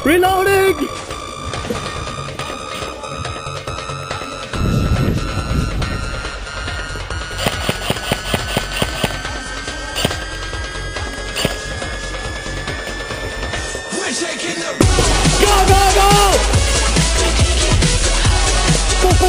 Reloading! Go, go, go! Go, go!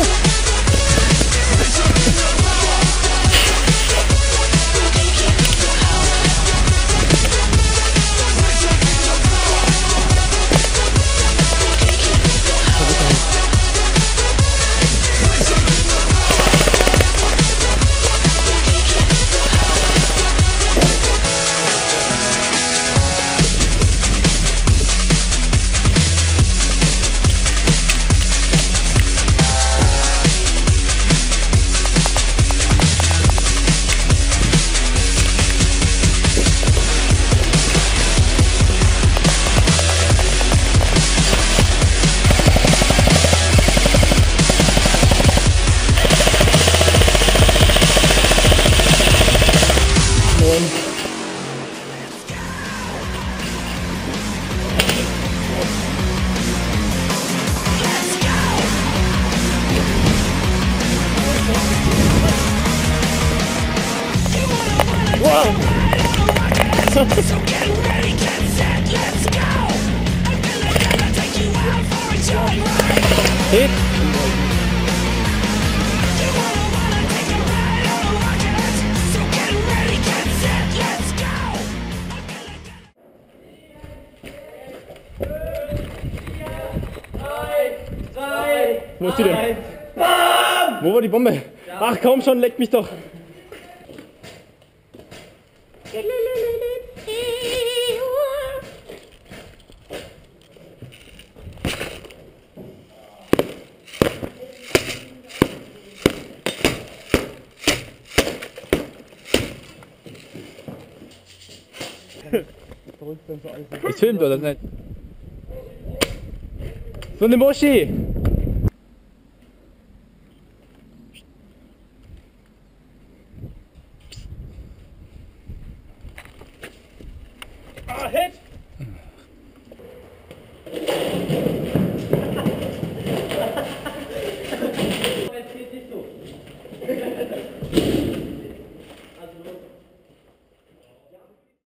So get ready, get set, let's go. I'm gonna take you out for a joyride. Hit. You wanna take a ride on a rocket. So get ready, get set, let's go. Wo ist die denn? Wo war die Bombe? Ach komm schon, leck mich doch. Es filmt oder nicht? So eine Moschee!